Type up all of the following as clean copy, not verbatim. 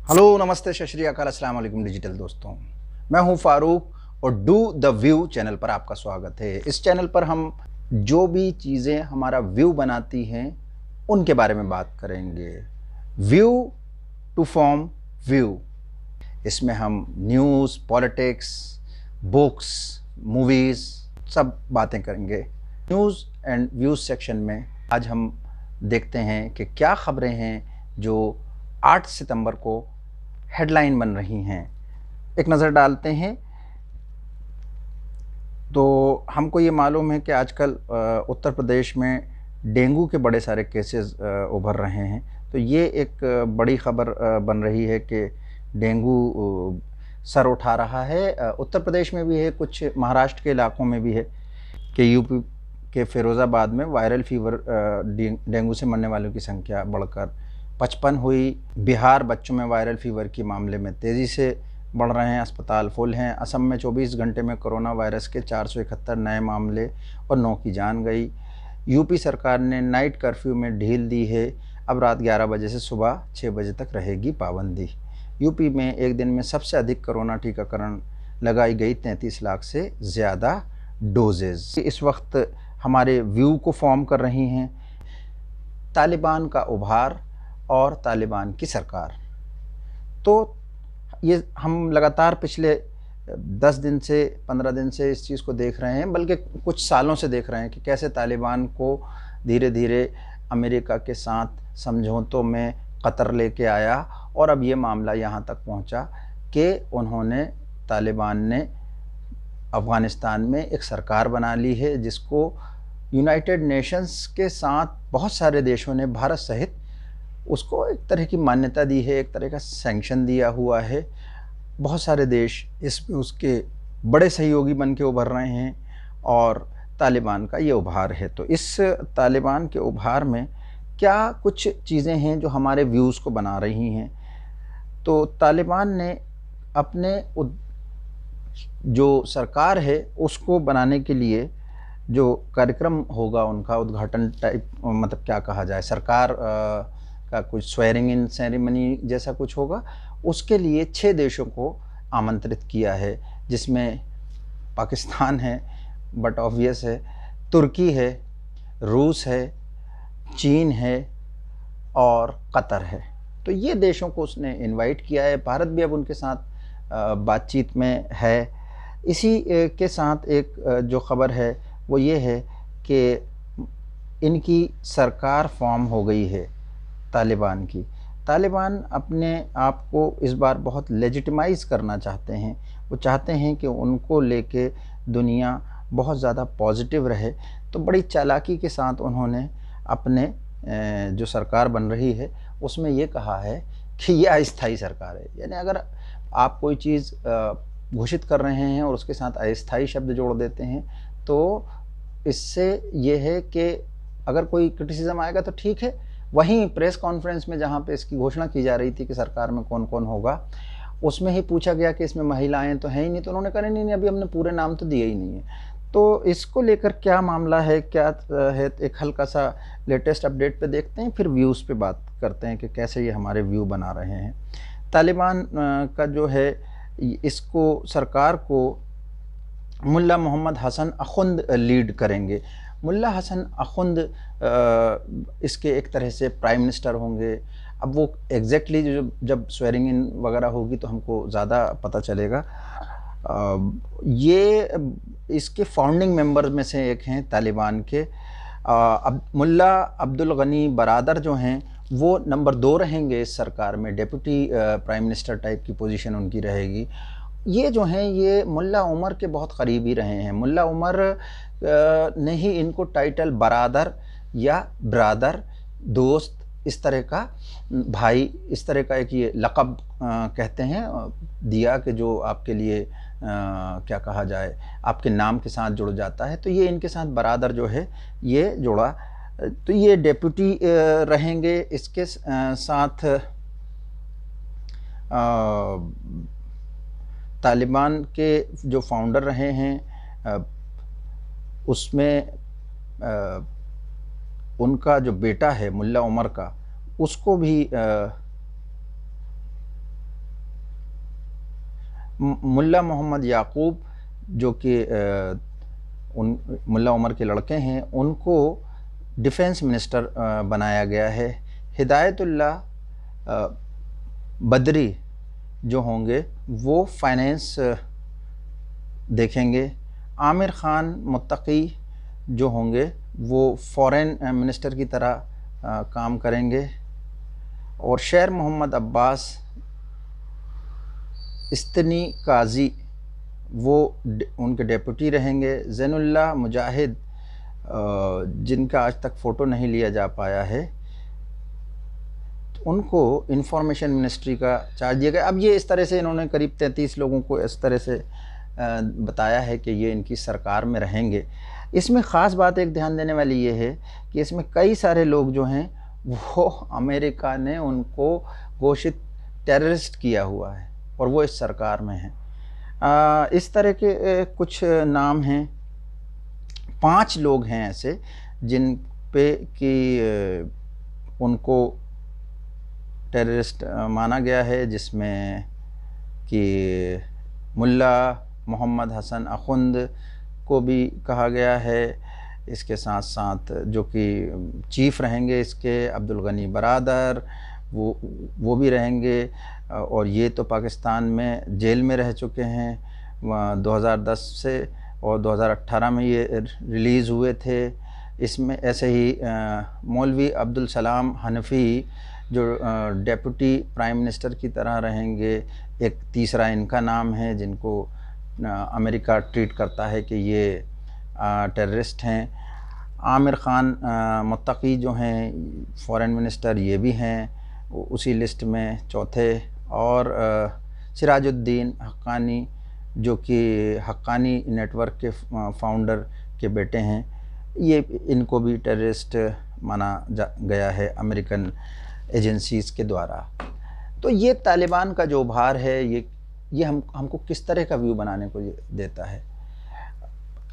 Hello, नमस्ते, सत श्री अकाल, अस्सलाम वालेकुम डिजिटल दोस्तों। मैं हूं फारूक और डू द व्यू चैनल पर आपका स्वागत है। इस चैनल पर हम जो भी चीज़ें हमारा व्यू बनाती हैं उनके बारे में बात करेंगे। View to form view. इसमें हम न्यूज़, पॉलिटिक्स, बुक्स, मूवीज़ सब बातें करेंगे। न्यूज़ एंड व्यूज़ सेक्शन में आज हम देखते हैं कि क्या खबरें हैं जो 8 सितंबर को हेडलाइन बन रही हैं। एक नज़र डालते हैं तो हमको ये मालूम है कि आजकल उत्तर प्रदेश में डेंगू के बड़े सारे केसेस उभर रहे हैं। तो ये एक बड़ी खबर बन रही है कि डेंगू सर उठा रहा है। उत्तर प्रदेश में भी है, कुछ महाराष्ट्र के इलाकों में भी है कि यूपी के फिरोज़ाबाद में वायरल फीवर डेंगू से मरने वालों की संख्या बढ़कर 55 हुई। बिहार बच्चों में वायरल फीवर के मामले में तेज़ी से बढ़ रहे हैं, अस्पताल फुल हैं। असम में 24 घंटे में कोरोना वायरस के 471 नए मामले और 9 की जान गई। यूपी सरकार ने नाइट कर्फ्यू में ढील दी है। अब रात 11 बजे से सुबह 6 बजे तक रहेगी पाबंदी। यूपी में एक दिन में सबसे अधिक कोरोना टीकाकरण लगाई गई 33 लाख से ज़्यादा डोजेज़ इस वक्त हमारे व्यू को फॉर्म कर रही हैं। तालिबान का उभार और तालिबान की सरकार। तो ये हम लगातार पिछले 10 दिन से 15 दिन से इस चीज़ को देख रहे हैं, बल्कि कुछ सालों से देख रहे हैं कि कैसे तालिबान को धीरे धीरे अमेरिका के साथ समझौतों में कतर लेके आया और अब ये मामला यहाँ तक पहुँचा कि उन्होंने तालिबान ने अफ़गानिस्तान में एक सरकार बना ली है, जिसको यूनाइटेड नेशंस के साथ बहुत सारे देशों ने, भारत सहित, उसको एक तरह की मान्यता दी है, एक तरह का सैंक्शन दिया हुआ है। बहुत सारे देश इसमें उसके बड़े सहयोगी बन के उभर रहे हैं और तालिबान का ये उभार है। तो इस तालिबान के उभार में क्या कुछ चीज़ें हैं जो हमारे व्यूज़ को बना रही हैं। तो तालिबान ने अपने जो सरकार है उसको बनाने के लिए जो कार्यक्रम होगा, उनका उद्घाटन टाइप, मतलब क्या कहा जाए, सरकार का कुछ स्वेरिंग इन सेरेमनी जैसा कुछ होगा, उसके लिए 6 देशों को आमंत्रित किया है, जिसमें पाकिस्तान है, बट ऑब्वियस है, तुर्की है, रूस है, चीन है और कतर है। तो ये देशों को उसने इनवाइट किया है। भारत भी अब उनके साथ बातचीत में है। इसी के साथ एक जो ख़बर है वो ये है कि इनकी सरकार फॉर्म हो गई है तालिबान की। तालिबान अपने आप को इस बार बहुत लेजिटिमाइज़ करना चाहते हैं। वो चाहते हैं कि उनको लेके दुनिया बहुत ज़्यादा पॉजिटिव रहे। तो बड़ी चालाकी के साथ उन्होंने अपने जो सरकार बन रही है उसमें ये कहा है कि ये अस्थायी सरकार है। यानी अगर आप कोई चीज़ घोषित कर रहे हैं और उसके साथ अस्थायी शब्द जोड़ देते हैं तो इससे ये है कि अगर कोई क्रिटिसिज्म आएगा तो ठीक है। वहीं प्रेस कॉन्फ्रेंस में जहाँ पे इसकी घोषणा की जा रही थी कि सरकार में कौन कौन होगा, उसमें ही पूछा गया कि इसमें महिलाएं तो हैं ही नहीं, तो उन्होंने कहा नहीं, अभी हमने पूरे नाम तो दिए ही नहीं है। तो इसको लेकर क्या मामला है, क्या है, एक हल्का सा लेटेस्ट अपडेट पे देखते हैं, फिर व्यूज़ पे बात करते हैं कि कैसे ये हमारे व्यू बना रहे हैं। तालिबान का जो है, इसको सरकार को मुल्ला मोहम्मद हसन अखुंद लीड करेंगे। मुल्ला हसन अखुंद इसके एक तरह से प्राइम मिनिस्टर होंगे। अब वो एग्जैक्टली जब स्वेरिंग इन वगैरह होगी तो हमको ज़्यादा पता चलेगा। ये इसके फाउंडिंग मेंबर में से एक हैं तालिबान के। अब मुल्ला अब्दुल गनी बरादर जो हैं वो नंबर 2 रहेंगे इस सरकार में। डेप्यूटी प्राइम मिनिस्टर टाइप की पोजीशन उनकी रहेगी। ये जो हैं ये मुल्ला उमर के बहुत करीबी रहे हैं। मुल्ला उमर ने ही इनको टाइटल बरादर या ब्रादर, दोस्त, इस तरह का, भाई, इस तरह का एक ये लक़ब कहते हैं दिया कि जो आपके लिए क्या कहा जाए, आपके नाम के साथ जुड़ जाता है। तो ये इनके साथ बरादर जो है ये जुड़ा। तो ये डेप्यूटी रहेंगे। इसके साथ तालिबान के जो फाउंडर रहे हैं उसमें उनका जो बेटा है मुल्ला उमर का, उसको भी मुल्ला मोहम्मद याकूब जो कि उन मुल्ला उमर के लड़के हैं, उनको डिफेंस मिनिस्टर बनाया गया है। हिदायतुल्लाह बदरी जो होंगे वो फाइनेंस देखेंगे। आमिर ख़ान मुत्तकी जो होंगे वो फॉरेन मिनिस्टर की तरह काम करेंगे। और शेर मोहम्मद अब्बास इस्तनी काजी वो उनके डेप्यूटी रहेंगे। ज़ैनुल्लाह मुजाहिद जिनका आज तक फ़ोटो नहीं लिया जा पाया है, उनको इंफॉर्मेशन मिनिस्ट्री का चार्ज दिया गया। अब ये इस तरह से इन्होंने करीब 33 लोगों को इस तरह से बताया है कि ये इनकी सरकार में रहेंगे। इसमें ख़ास बात एक ध्यान देने वाली ये है कि इसमें कई सारे लोग जो हैं वो अमेरिका ने उनको घोषित टेररिस्ट किया हुआ है और वो इस सरकार में हैं। इस तरह के कुछ नाम हैं। 5 लोग हैं ऐसे जिन पे कि उनको टेररिस्ट माना गया है, जिसमें कि मुल्ला मोहम्मद हसन अखुंद को भी कहा गया है। इसके साथ साथ जो कि चीफ़ रहेंगे इसके अब्दुल गनी बरादर, वो भी रहेंगे। और ये तो पाकिस्तान में जेल में रह चुके हैं 2010 से, और 2018 में ये रिलीज़ हुए थे। इसमें ऐसे ही मौलवी अब्दुल सलाम हनफी जो डेप्यूटी प्राइम मिनिस्टर की तरह रहेंगे। एक तीसरा इनका नाम है जिनको अमेरिका ट्रीट करता है कि ये टेररिस्ट हैं। आमिर ख़ान मुत्तकी जो हैं फॉरेन मिनिस्टर, ये भी हैं उसी लिस्ट में चौथे। और सिराजुद्दीन हक्कानी जो कि हक्कानी नेटवर्क के फाउंडर के बेटे हैं, ये इनको भी टेररिस्ट माना गया है अमेरिकन एजेंसीज़ के द्वारा। तो ये तालिबान का जो उभार है ये हमको किस तरह का व्यू बनाने को देता है।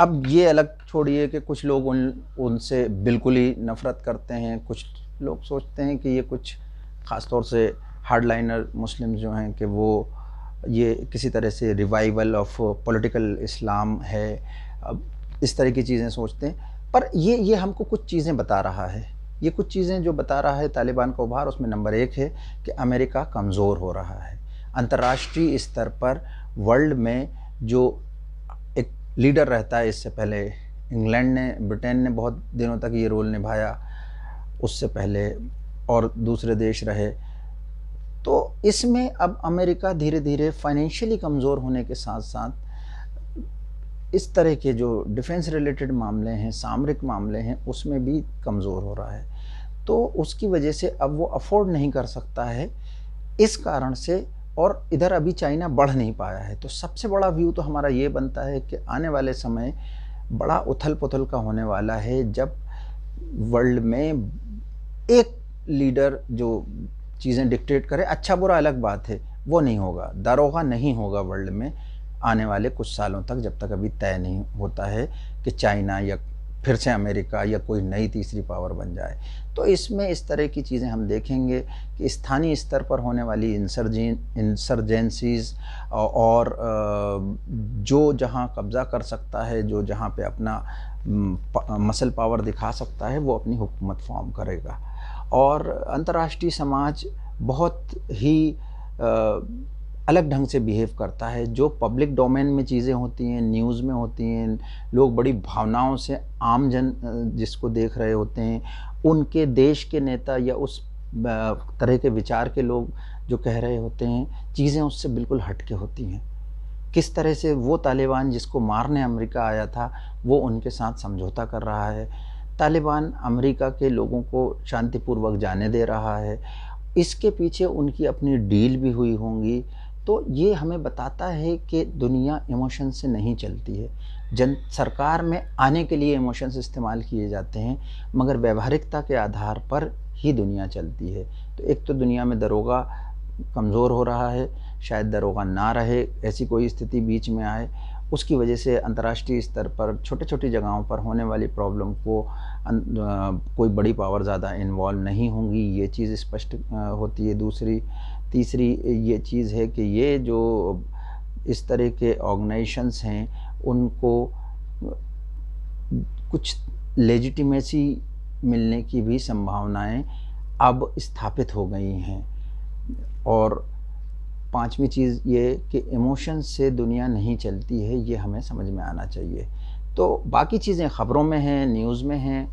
अब ये अलग छोड़िए कि कुछ लोग उनसे बिल्कुल ही नफ़रत करते हैं, कुछ लोग सोचते हैं कि ये कुछ ख़ास तौर से हार्डलाइनर मुस्लिम जो हैं कि वो ये किसी तरह से रिवाइवल ऑफ पॉलिटिकल इस्लाम है। अब इस तरह की चीज़ें सोचते हैं, पर ये हमको कुछ चीज़ें बता रहा है। ये कुछ चीज़ें जो बता रहा है तालिबान का उभार, उसमें नंबर 1 है कि अमेरिका कमज़ोर हो रहा है। अंतर्राष्ट्रीय स्तर पर वर्ल्ड में जो एक लीडर रहता है, इससे पहले इंग्लैंड ने, ब्रिटेन ने बहुत दिनों तक ये रोल निभाया, उससे पहले और दूसरे देश रहे। तो इसमें अब अमेरिका धीरे धीरे फाइनेंशियली कमज़ोर होने के साथ साथ इस तरह के जो डिफेंस रिलेटेड मामले हैं, सामरिक मामले हैं, उसमें भी कमज़ोर हो रहा है। तो उसकी वजह से अब वो अफोर्ड नहीं कर सकता है इस कारण से, और इधर अभी चाइना बढ़ नहीं पाया है। तो सबसे बड़ा व्यू तो हमारा ये बनता है कि आने वाले समय बड़ा उथल पुथल का होने वाला है, जब वर्ल्ड में एक लीडर जो चीज़ें डिक्टेट करे, अच्छा बुरा अलग बात है, वो नहीं होगा, दारोगा नहीं होगा वर्ल्ड में आने वाले कुछ सालों तक, जब तक अभी तय नहीं होता है कि चाइना या फिर से अमेरिका या कोई नई तीसरी पावर बन जाए। तो इसमें इस तरह की चीज़ें हम देखेंगे कि स्थानीय स्तर पर होने वाली इंसर्जेंसीज़ और जो जहाँ कब्ज़ा कर सकता है, जो जहाँ पे अपना मसल पावर दिखा सकता है, वो अपनी हुकूमत फॉर्म करेगा। और अंतर्राष्ट्रीय समाज बहुत ही अलग ढंग से बिहेव करता है। जो पब्लिक डोमेन में चीज़ें होती हैं, न्यूज़ में होती हैं, लोग बड़ी भावनाओं से आम जन जिसको देख रहे होते हैं, उनके देश के नेता या उस तरह के विचार के लोग जो कह रहे होते हैं, चीज़ें उससे बिल्कुल हट के होती हैं। किस तरह से वो तालिबान जिसको मारने अमेरिका आया था, वो उनके साथ समझौता कर रहा है। तालिबान अमेरिका के लोगों को शांतिपूर्वक जाने दे रहा है, इसके पीछे उनकी अपनी डील भी हुई होंगी। तो ये हमें बताता है कि दुनिया इमोशन से नहीं चलती है। सरकार में आने के लिए इमोशंस इस्तेमाल किए जाते हैं, मगर व्यवहारिकता के आधार पर ही दुनिया चलती है। तो एक तो दुनिया में दरोगा कमज़ोर हो रहा है, शायद दरोगा ना रहे, ऐसी कोई स्थिति बीच में आए, उसकी वजह से अंतर्राष्ट्रीय स्तर पर छोटे छोटी जगहों पर होने वाली प्रॉब्लम को कोई बड़ी पावर ज़्यादा इन्वॉल्व नहीं होंगी, ये चीज़ स्पष्ट होती है। तीसरी ये चीज़ है कि ये जो इस तरह के ऑर्गेनाइजेशंस हैं उनको कुछ लेजिटिमेसी मिलने की भी संभावनाएं अब स्थापित हो गई हैं। और पांचवी चीज़ ये कि इमोशंस से दुनिया नहीं चलती है, ये हमें समझ में आना चाहिए। तो बाकी चीज़ें ख़बरों में हैं, न्यूज़ में हैं,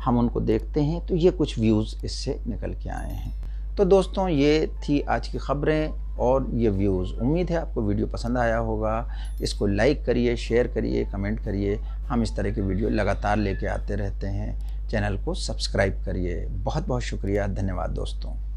हम उनको देखते हैं, तो ये कुछ व्यूज़ इससे निकल के आए हैं। तो दोस्तों, ये थी आज की ख़बरें और ये व्यूज़। उम्मीद है आपको वीडियो पसंद आया होगा। इसको लाइक करिए, शेयर करिए, कमेंट करिए। हम इस तरह के वीडियो लगातार लेके आते रहते हैं। चैनल को सब्सक्राइब करिए। बहुत बहुत शुक्रिया, धन्यवाद दोस्तों।